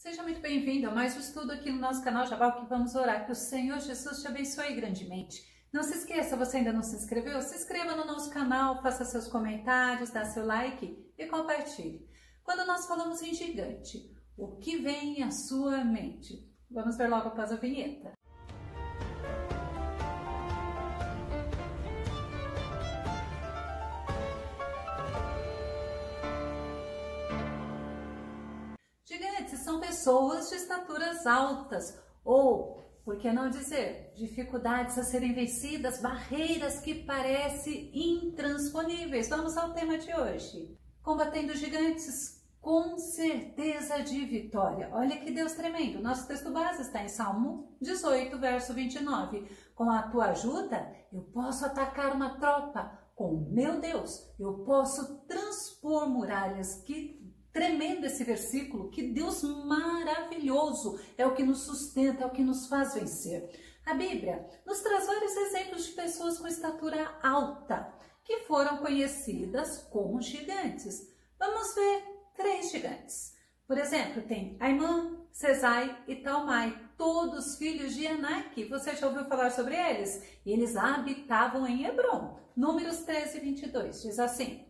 Seja muito bem-vindo a mais um estudo aqui no nosso canal Jabal, que vamos orar, que o Senhor Jesus te abençoe grandemente. Não se esqueça, você ainda não se inscreveu? Se inscreva no nosso canal, faça seus comentários, dá seu like e compartilhe. Quando nós falamos em gigante, o que vem à sua mente? Vamos ver logo após a vinheta. Gigantes são pessoas de estaturas altas ou, por que não dizer, dificuldades a serem vencidas, barreiras que parecem intransponíveis. Vamos ao tema de hoje. Combatendo gigantes com certeza de vitória. Olha que Deus tremendo. Nosso texto base está em Salmo 18, verso 29. Com a tua ajuda, eu posso atacar uma tropa. Com o meu Deus, eu posso transpor muralhas. Que tremendo esse versículo, que Deus maravilhoso é o que nos sustenta, é o que nos faz vencer. A Bíblia nos traz vários exemplos de pessoas com estatura alta, que foram conhecidas como gigantes. Vamos ver 3 gigantes. Por exemplo, tem Aimã, Sesai e Talmai, todos filhos de Anak. Você já ouviu falar sobre eles? Eles habitavam em Hebron. Números 13 e 22 diz assim: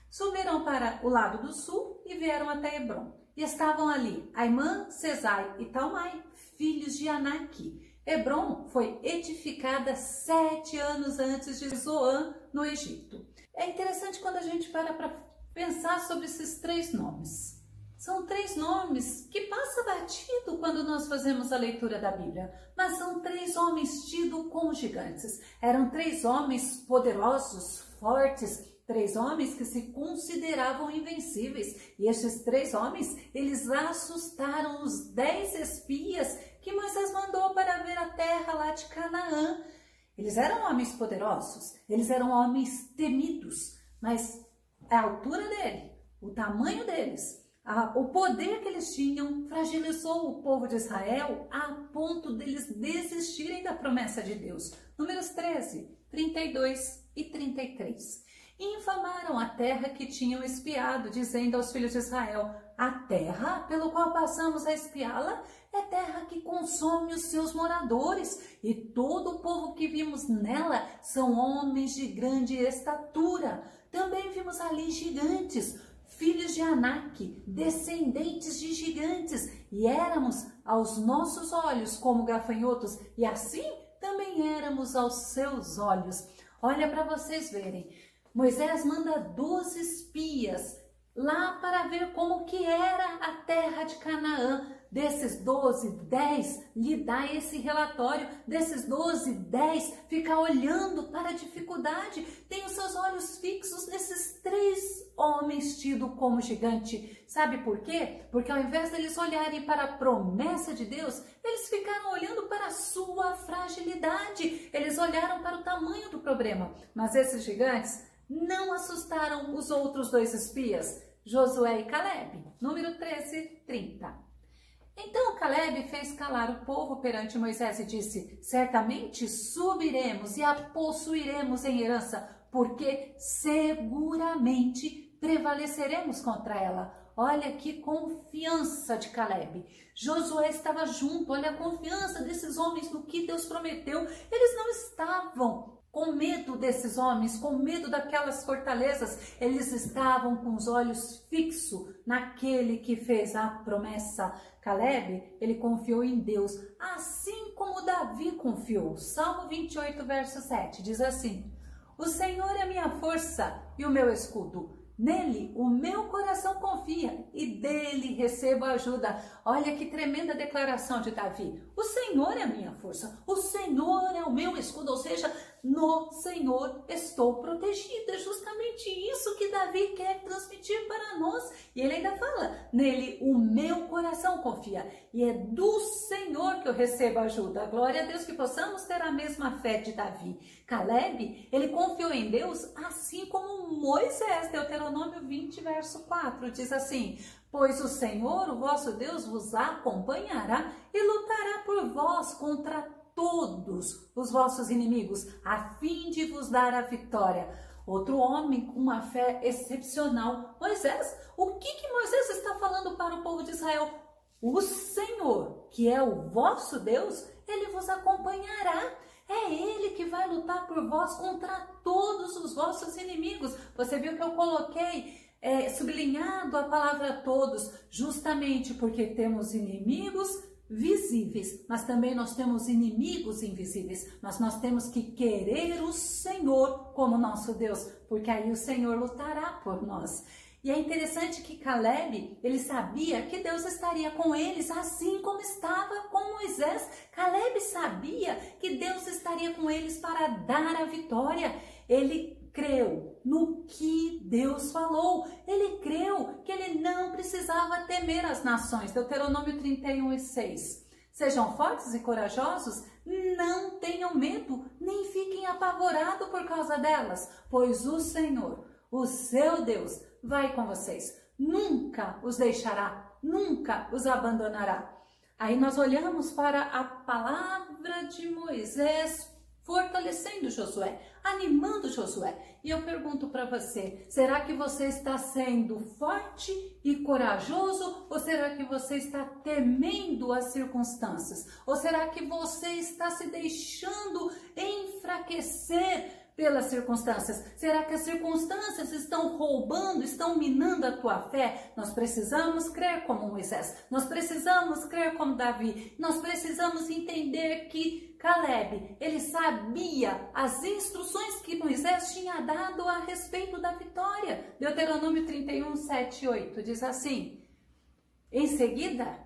subiram para o lado do sul e vieram até Hebron. E estavam ali Aimã, Sesai e Talmai, filhos de Anak. Hebron foi edificada 7 anos antes de Zoan, no Egito. É interessante quando a gente para pensar sobre esses 3 nomes. São 3 nomes que passa batido quando nós fazemos a leitura da Bíblia, mas são 3 homens tidos como gigantes. Eram 3 homens poderosos, fortes, 3 homens que se consideravam invencíveis. E estes 3 homens, eles assustaram os 10 espias que Moisés mandou para ver a terra lá de Canaã. Eles eram homens poderosos, eles eram homens temidos, mas a altura dele, o tamanho deles, o poder que eles tinham fragilizou o povo de Israel a ponto deles desistirem da promessa de Deus. Números 13, 32 e 33. E infamaram a terra que tinham espiado, dizendo aos filhos de Israel: a terra pelo qual passamos a espiá-la é terra que consome os seus moradores, e todo o povo que vimos nela são homens de grande estatura. Também vimos ali gigantes, filhos de Anak, descendentes de gigantes, e éramos aos nossos olhos como gafanhotos, e assim também éramos aos seus olhos. Olha para vocês verem. Moisés manda 12 espias lá para ver como que era a terra de Canaã. Desses 12, 10 lhe dá esse relatório. Desses 12, 10 fica olhando para a dificuldade. Tem os seus olhos fixos nesses 3 homens tidos como gigante. Sabe por quê? Porque ao invés deles olharem para a promessa de Deus, eles ficaram olhando para a sua fragilidade. Eles olharam para o tamanho do problema. Mas esses gigantes não assustaram os outros 2 espias, Josué e Caleb. Número 13, 30. Então Caleb fez calar o povo perante Moisés e disse: certamente subiremos e a possuiremos em herança, porque seguramente prevaleceremos contra ela. Olha que confiança de Caleb. Josué estava junto, olha a confiança desses homens no que Deus prometeu. Eles não estavam com medo desses homens, com medo daquelas fortalezas. Eles estavam com os olhos fixos naquele que fez a promessa. Caleb, ele confiou em Deus, assim como Davi confiou. Salmo 28, verso 7, diz assim: o Senhor é a minha força e o meu escudo. Nele o meu coração confia e dele recebo ajuda. Olha que tremenda declaração de Davi. O Senhor é a minha força, o Senhor é o meu escudo, ou seja, no Senhor estou protegida. É justamente isso que Davi quer transmitir para nós. E ele ainda fala: nele o meu coração confia e é do Senhor que eu recebo ajuda. Glória a Deus, que possamos ter a mesma fé de Davi. Caleb, ele confiou em Deus assim como Moisés. Deuteronômio 20, verso 4 diz assim: pois o Senhor, o vosso Deus, vos acompanhará e lutará por vós contra todos os vossos inimigos, a fim de vos dar a vitória. Outro homem com uma fé excepcional, Moisés. O que Moisés está falando para o povo de Israel? o Senhor, que é o vosso Deus, ele vos acompanhará. É ele que vai lutar por vós contra todos os vossos inimigos. Você viu que eu coloquei sublinhado a palavra todos, justamente porque temos inimigos visíveis, mas também nós temos inimigos invisíveis. Mas nós temos que querer o Senhor como nosso Deus, porque aí o Senhor lutará por nós. E é interessante que Caleb, ele sabia que Deus estaria com eles, assim como estava com Moisés. Caleb sabia que Deus estaria com eles para dar a vitória. Ele creu no que Deus falou. Ele creu que ele não precisava temer as nações. Deuteronômio 31:6. Sejam fortes e corajosos, não tenham medo, nem fiquem apavorados por causa delas, pois o Senhor, o seu Deus, vai com vocês, nunca os deixará, nunca os abandonará. Aí nós olhamos para a palavra de Moisés fortalecendo Josué, animando Josué. E eu pergunto para você, será que você está sendo forte e corajoso ou será que você está temendo as circunstâncias? Ou será que você está se deixando enfraquecer pelas circunstâncias? Será que as circunstâncias estão roubando, estão minando a tua fé? Nós precisamos crer como Moisés, nós precisamos crer como Davi, nós precisamos entender que Caleb, ele sabia as instruções que Moisés tinha dado a respeito da vitória. Deuteronômio 31:7-8 diz assim: em seguida,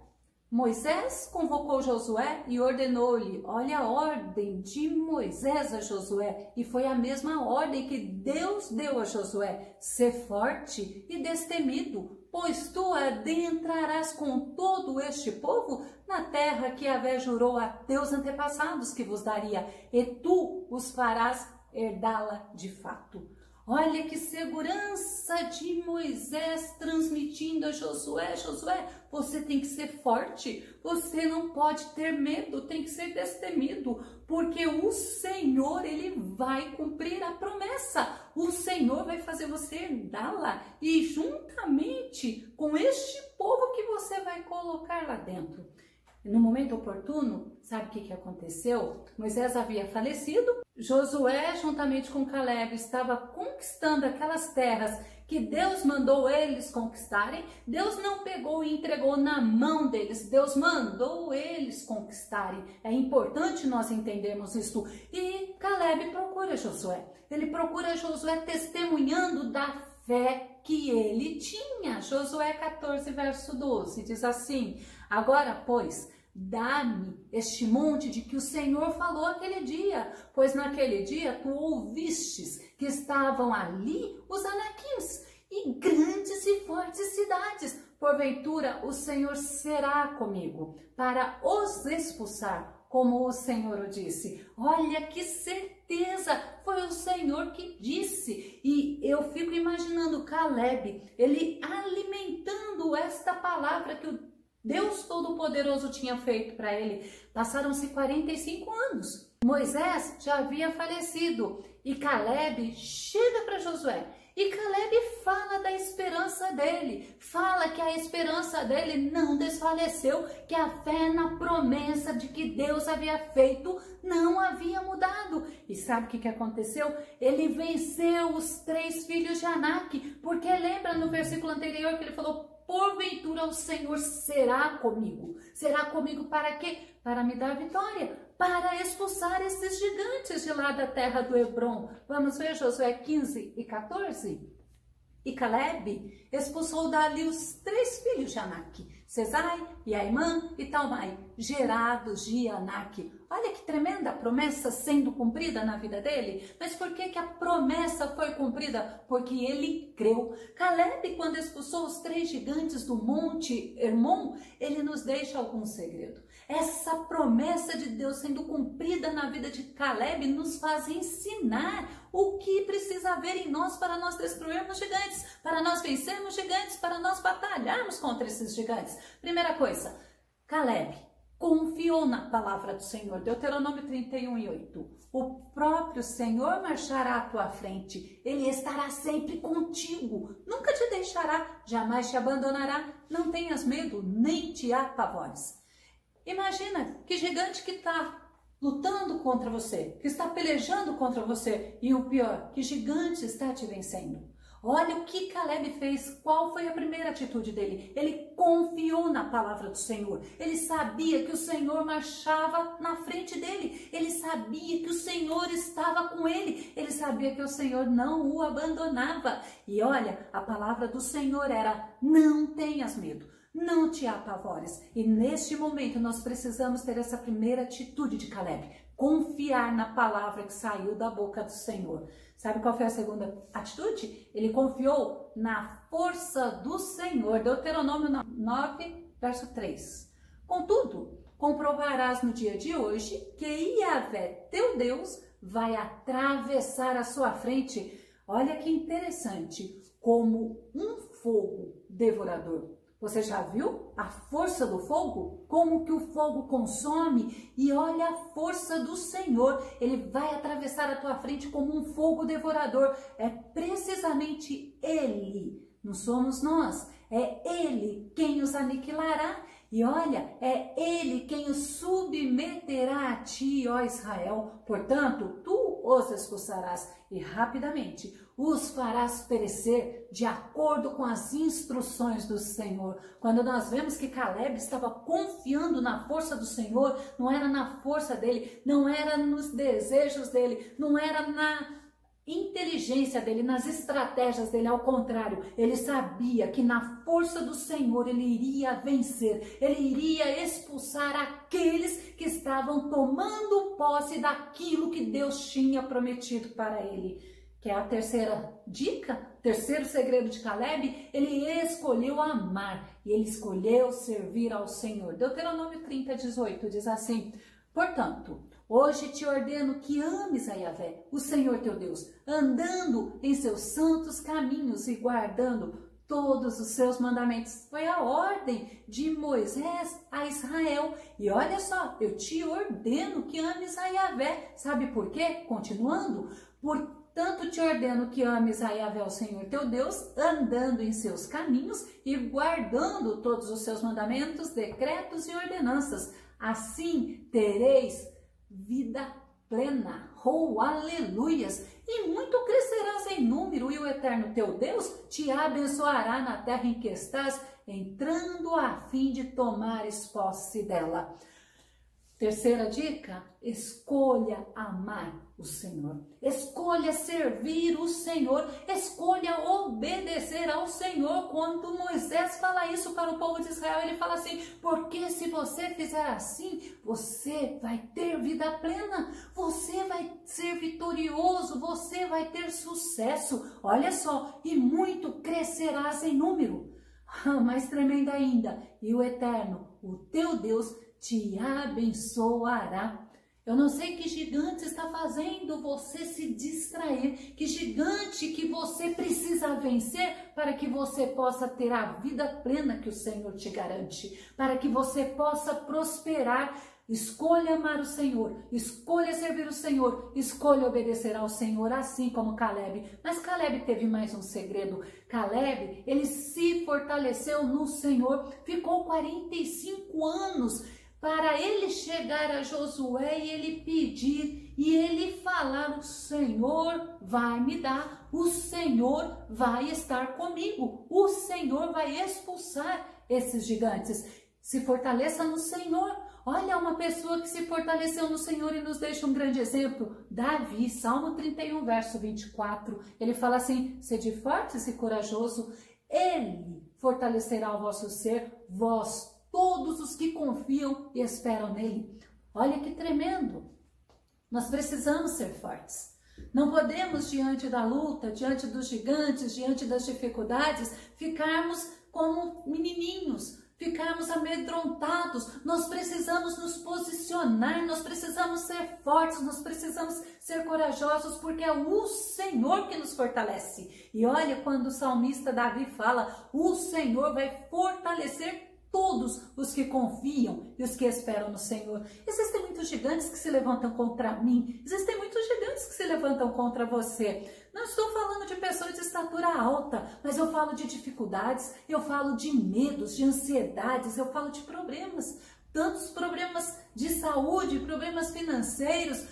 Moisés convocou Josué e ordenou-lhe, olha a ordem de Moisés a Josué, e foi a mesma ordem que Deus deu a Josué: ser forte e destemido, pois tu adentrarás com todo este povo na terra que Yahvé jurou a teus antepassados que vos daria, e tu os farás herdá-la de fato. Olha que segurança de Moisés transmitindo a Josué. Josué, você tem que ser forte, você não pode ter medo, tem que ser destemido, porque o Senhor, ele vai cumprir a promessa. O Senhor vai fazer você herdá-la e juntamente com este povo que você vai colocar lá dentro. No momento oportuno, sabe o que aconteceu? Moisés havia falecido, Josué, juntamente com Caleb, estava conquistando aquelas terras que Deus mandou eles conquistarem. Deus não pegou e entregou na mão deles, Deus mandou eles conquistarem. É importante nós entendermos isso. E Caleb procura Josué. Ele procura Josué testemunhando da fé que ele tinha. Josué 14:12 diz assim: agora, pois, dá-me este monte de que o Senhor falou aquele dia, pois naquele dia tu ouvistes que estavam ali os anaquins e grandes e fortes cidades. Porventura o Senhor será comigo para os expulsar, como o Senhor o disse. Olha que certeza, foi o Senhor que disse. E eu fico imaginando Caleb, ele alimentando esta palavra que o Deus Todo-Poderoso tinha feito para ele. Passaram-se 45 anos. Moisés já havia falecido e Caleb chega para Josué. E Caleb fala da esperança dele, fala que a esperança dele não desfaleceu, que a fé na promessa de que Deus havia feito não havia mudado. E sabe o que aconteceu? Ele venceu os 3 filhos de Anak, porque lembra no versículo anterior que ele falou: porventura o Senhor será comigo. Será comigo para quê? Para me dar vitória, para expulsar esses gigantes de lá da terra do Hebron. Vamos ver Josué 15:14? E Caleb expulsou dali os 3 filhos de Anak, Sesai, e Aimã e Talmai, gerados de Anak. Olha que tremenda promessa sendo cumprida na vida dele. Mas por que a promessa foi cumprida? Porque ele creu. Caleb, quando expulsou os 3 gigantes do monte Hermon, ele nos deixa algum segredo. Essa promessa de Deus sendo cumprida na vida de Caleb nos faz ensinar o que precisa haver em nós para nós destruirmos gigantes, para nós vencermos gigantes, para nós batalharmos contra esses gigantes. Primeira coisa, Caleb, confiou na palavra do Senhor. Deuteronômio 31:8. O próprio Senhor marchará à tua frente. Ele estará sempre contigo. Nunca te deixará, jamais te abandonará. Não tenhas medo, nem te apavores. Imagina que gigante que está lutando contra você, que está pelejando contra você. E o pior, que gigante está te vencendo. Olha o que Caleb fez, qual foi a primeira atitude dele? Ele confiou na palavra do Senhor. Ele sabia que o Senhor marchava na frente dele. Ele sabia que o Senhor estava com ele. Ele sabia que o Senhor não o abandonava. E olha, a palavra do Senhor era: não tenhas medo, não te apavores. E neste momento nós precisamos ter essa primeira atitude de Caleb: confiar na palavra que saiu da boca do Senhor. Sabe qual foi a segunda atitude? Ele confiou na força do Senhor. Deuteronômio 9, verso 3. Contudo, comprovarás no dia de hoje que Yahvé, teu Deus, vai atravessar a sua frente. Olha que interessante, como um fogo devorador. Você já viu a força do fogo? Como que o fogo consome? E olha a força do Senhor. Ele vai atravessar a tua frente como um fogo devorador. É precisamente Ele, não somos nós. É Ele quem os aniquilará. E olha, é Ele quem os submeterá a ti, ó Israel. Portanto, tu os expulsarás e rapidamente os farás perecer de acordo com as instruções do Senhor. Quando nós vemos que Caleb estava confiando na força do Senhor, não era na força dele, não era nos desejos dele, não era na inteligência dele, nas estratégias dele, ao contrário, ele sabia que na força do Senhor ele iria vencer, ele iria expulsar aqueles que estavam tomando posse daquilo que Deus tinha prometido para ele. Que é a terceira dica, terceiro segredo de Caleb: ele escolheu amar e ele escolheu servir ao Senhor. Deuteronômio 30:18 diz assim: portanto, hoje te ordeno que ames a Yahvé, o Senhor teu Deus, andando em seus santos caminhos e guardando todos os seus mandamentos. Foi a ordem de Moisés a Israel. E olha só, eu te ordeno que ames a Yahvé. Sabe por quê? Continuando, portanto te ordeno que ames a Yahvé, o Senhor teu Deus, andando em seus caminhos e guardando todos os seus mandamentos, decretos e ordenanças. Assim tereis vida plena. Oh, aleluias! E muito crescerás em número, e o Eterno teu Deus te abençoará na terra em que estás, entrando a fim de tomares posse dela. Terceira dica: escolha amar o Senhor. Escolha servir o Senhor. Escolha obedecer ao Senhor. Quando Moisés fala isso para o povo de Israel, ele fala assim: porque se você fizer assim, você vai ter vida plena. Você vai ser vitorioso. Você vai ter sucesso. Olha só, e muito crescerás em número. Mais tremendo ainda, e o Eterno, o teu Deus, te abençoará. Eu não sei que gigante está fazendo você se distrair, que gigante que você precisa vencer para que você possa ter a vida plena que o Senhor te garante, para que você possa prosperar. Escolha amar o Senhor, escolha servir o Senhor, escolha obedecer ao Senhor, assim como Caleb. Mas Caleb teve mais um segredo. Caleb, ele se fortaleceu no Senhor, ficou 45 anos para ele chegar a Josué e ele pedir e ele falar: o Senhor vai me dar, o Senhor vai estar comigo, o Senhor vai expulsar esses gigantes. Se fortaleça no Senhor. Olha, uma pessoa que se fortaleceu no Senhor e nos deixa um grande exemplo. Davi, Salmo 31, verso 24, ele fala assim: sede fortes e corajoso, ele fortalecerá o vosso ser, vós, todos os que confiam e esperam nele. Olha que tremendo. Nós precisamos ser fortes. Não podemos, diante da luta, diante dos gigantes, diante das dificuldades, ficarmos como menininhos, ficarmos amedrontados. Nós precisamos nos posicionar, nós precisamos ser fortes, nós precisamos ser corajosos, porque é o Senhor que nos fortalece. E olha, quando o salmista Davi fala: o Senhor vai fortalecer todos os que confiam e os que esperam no Senhor. Existem muitos gigantes que se levantam contra mim, existem muitos gigantes que se levantam contra você. Não estou falando de pessoas de estatura alta, mas eu falo de dificuldades, eu falo de medos, de ansiedades, eu falo de problemas. Tantos problemas de saúde, problemas financeiros,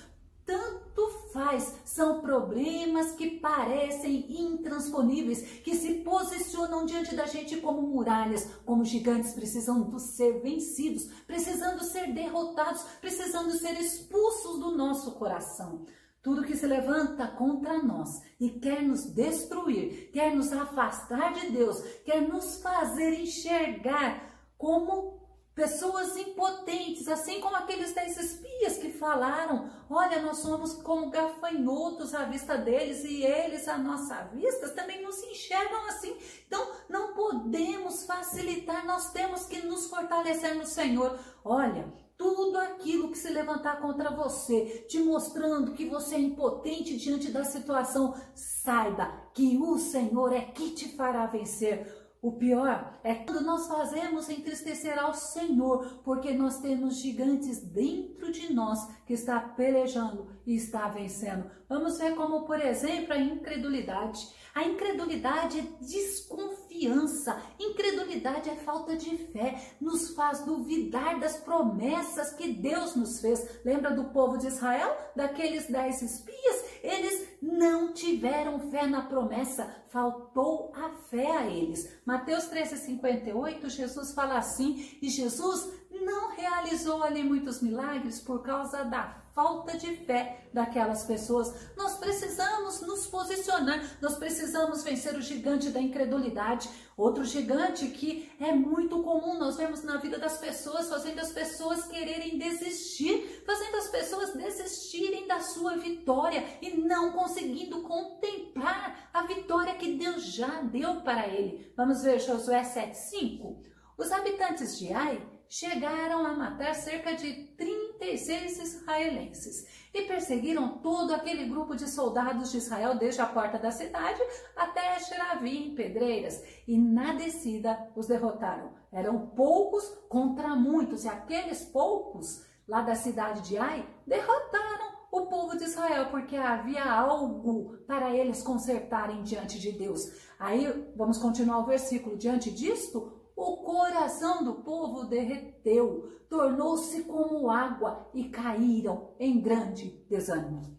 tanto faz, são problemas que parecem intransponíveis, que se posicionam diante da gente como muralhas, como gigantes precisando ser vencidos, precisando ser derrotados, precisando ser expulsos do nosso coração. Tudo que se levanta contra nós e quer nos destruir, quer nos afastar de Deus, quer nos fazer enxergar como pessoas impotentes, assim como aqueles 10 espias que falaram, olha, nós somos como gafanhotos à vista deles e eles à nossa vista também nos enxergam assim. Então, não podemos facilitar, nós temos que nos fortalecer no Senhor. Olha, tudo aquilo que se levantar contra você, te mostrando que você é impotente diante da situação, saiba que o Senhor é que te fará vencer. O pior é quando nós fazemos entristecer ao Senhor, porque nós temos gigantes dentro de nós que está pelejando e está vencendo. Vamos ver como, por exemplo, a incredulidade. A incredulidade é desconfiança, incredulidade é falta de fé, nos faz duvidar das promessas que Deus nos fez. Lembra do povo de Israel, daqueles 10 espias? Eles não tiveram fé na promessa, faltou a fé a eles. Mateus 13,58, Jesus fala assim, e Jesus não realizou ali muitos milagres por causa da falta de fé daquelas pessoas. Nós precisamos nos posicionar, nós precisamos vencer o gigante da incredulidade. Outro gigante que é muito comum, nós vemos na vida das pessoas, fazendo as pessoas quererem desistir, fazendo as pessoas desistirem da sua vitória e não conseguindo contemplar a vitória que Deus já deu para ele. Vamos ver Josué 7,5. Os habitantes de Ai chegaram a matar cerca de 36 israelenses e perseguiram todo aquele grupo de soldados de Israel desde a porta da cidade até Xeravi, em pedreiras, e na descida os derrotaram. Eram poucos contra muitos, e aqueles poucos lá da cidade de Ai derrotaram o povo de Israel, porque havia algo para eles consertarem diante de Deus. Aí vamos continuar o versículo. Diante disto, o coração do povo derreteu, tornou-se como água e caíram em grande desânimo.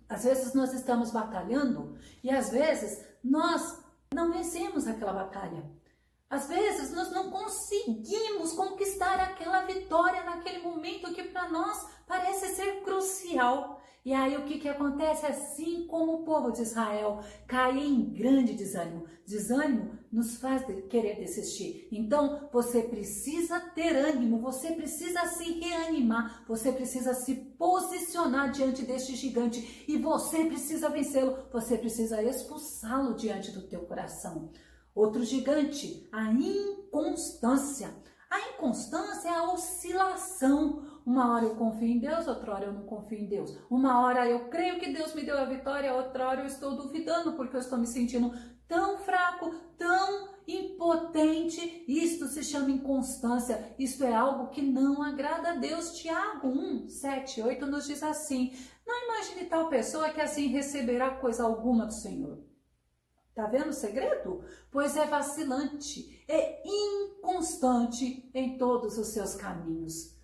Às vezes nós estamos batalhando e às vezes nós não vencemos aquela batalha. Às vezes nós não conseguimos conquistar aquela vitória naquele momento que para nós parece ser crucial. E aí o que acontece? Assim como o povo de Israel cai em grande desânimo. Desânimo nos faz querer desistir. Então você precisa ter ânimo, você precisa se reanimar, você precisa se posicionar diante deste gigante e você precisa vencê-lo, você precisa expulsá-lo diante do teu coração. Outro gigante, a inconstância. A inconstância é a oscilação. Uma hora eu confio em Deus, outra hora eu não confio em Deus. Uma hora eu creio que Deus me deu a vitória, outra hora eu estou duvidando porque eu estou me sentindo tão fraco, tão impotente. Isto se chama inconstância. Isto é algo que não agrada a Deus. Tiago 1, 7, 8 nos diz assim: não imagine tal pessoa que assim receberá coisa alguma do Senhor. Tá vendo o segredo? Pois é vacilante, é inconstante em todos os seus caminhos.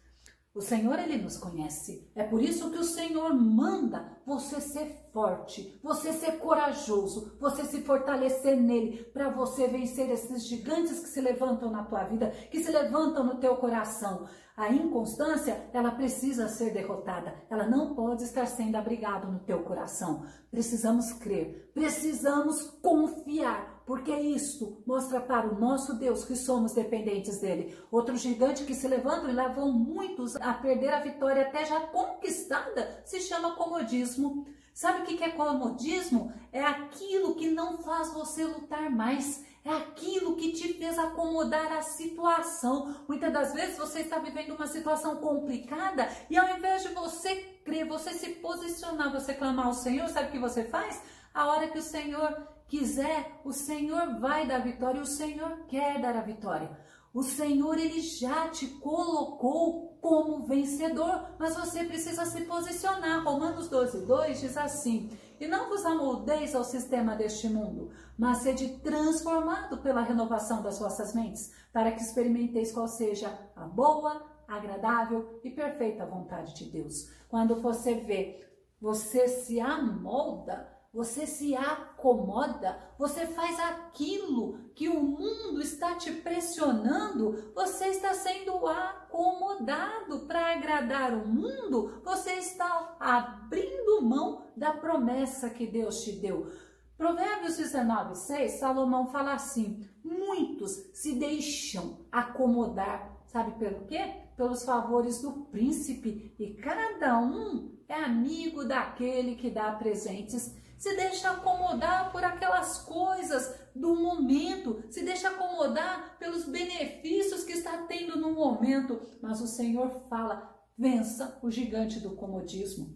O Senhor, Ele nos conhece. É por isso que o Senhor manda você ser forte, você ser corajoso, você se fortalecer nele, para você vencer esses gigantes que se levantam na tua vida, que se levantam no teu coração. A inconstância, ela precisa ser derrotada. Ela não pode estar sendo abrigada no teu coração. Precisamos crer, precisamos confiar, porque isto mostra para o nosso Deus que somos dependentes dele. Outro gigante que se levanta e levam muitos a perder a vitória até já conquistada se chama comodismo. Sabe o que é comodismo? É aquilo que não faz você lutar mais. É aquilo que te fez acomodar a situação. Muitas das vezes você está vivendo uma situação complicada e ao invés de você crer, você se posicionar, você clamar ao Senhor, sabe o que você faz? A hora que o Senhor quiser, o Senhor vai dar a vitória e o Senhor quer dar a vitória. O Senhor, Ele já te colocou como vencedor, mas você precisa se posicionar. Romanos 12:2 diz assim: e não vos amoldeis ao sistema deste mundo, mas sede transformado pela renovação das vossas mentes, para que experimenteis qual seja a boa, agradável e perfeita vontade de Deus. Quando você vê, você se amolda, você se acomoda, você faz aquilo que o mundo está te pressionando, você está sendo acomodado para agradar o mundo, você está abrindo mão da promessa que Deus te deu. Provérbios 19:6, Salomão fala assim: muitos se deixam acomodar, sabe pelo quê? Pelos favores do príncipe, e cada um é amigo daquele que dá presentes. Se deixa acomodar por aquelas coisas do momento, se deixa acomodar pelos benefícios que está tendo no momento. Mas o Senhor fala: vença o gigante do comodismo.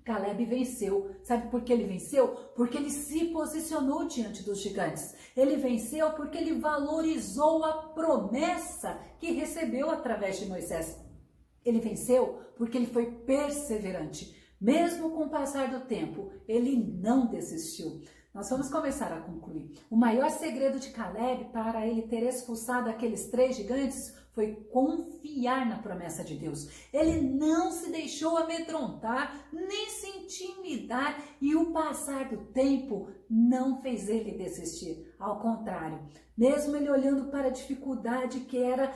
Caleb venceu. Sabe por que ele venceu? Porque ele se posicionou diante dos gigantes. Ele venceu porque ele valorizou a promessa que recebeu através de Moisés. Ele venceu porque ele foi perseverante. Mesmo com o passar do tempo, ele não desistiu. Nós vamos começar a concluir. O maior segredo de Caleb para ele ter expulsado aqueles 3 gigantes foi confiar na promessa de Deus. Ele não se deixou amedrontar, nem se intimidar, e o passar do tempo não fez ele desistir. Ao contrário, mesmo ele olhando para a dificuldade que era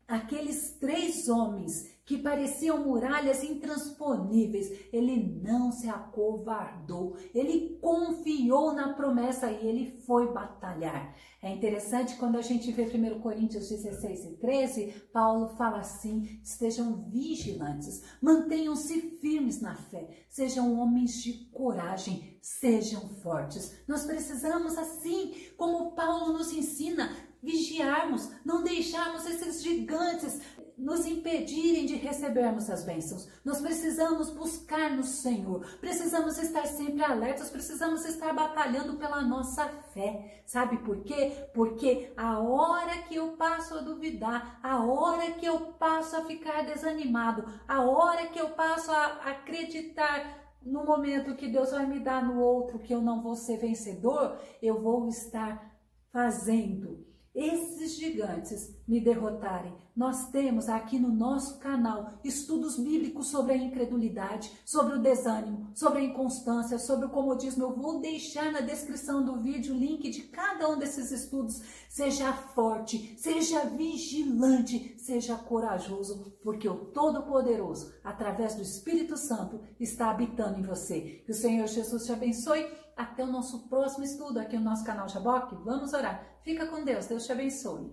aqueles 3 homens que pareciam muralhas intransponíveis, ele não se acovardou, ele confiou na promessa e ele foi batalhar. É interessante quando a gente vê 1 Coríntios 16:13, Paulo fala assim: estejam vigilantes, mantenham-se firmes na fé, sejam homens de coragem, sejam fortes. Nós precisamos, assim como Paulo nos ensina, vigiarmos, não deixarmos esses gigantes nos impedirem de recebermos as bênçãos. Nós precisamos buscar no Senhor, precisamos estar sempre alertas, precisamos estar batalhando pela nossa fé. Sabe por quê? Porque a hora que eu passo a duvidar, a hora que eu passo a ficar desanimado, a hora que eu passo a acreditar no momento que Deus vai me dar no outro, que eu não vou ser vencedor, eu vou estar fazendo esses gigantes me derrotarem. Nós temos aqui no nosso canal estudos bíblicos sobre a incredulidade, sobre o desânimo, sobre a inconstância, sobre o comodismo. Eu vou deixar na descrição do vídeo o link de cada um desses estudos. Seja forte, seja vigilante, seja corajoso, porque o Todo-Poderoso, através do Espírito Santo, está habitando em você. Que o Senhor Jesus te abençoe. Até o nosso próximo estudo aqui no nosso canal Jaboque. Vamos orar. Fica com Deus. Deus te abençoe.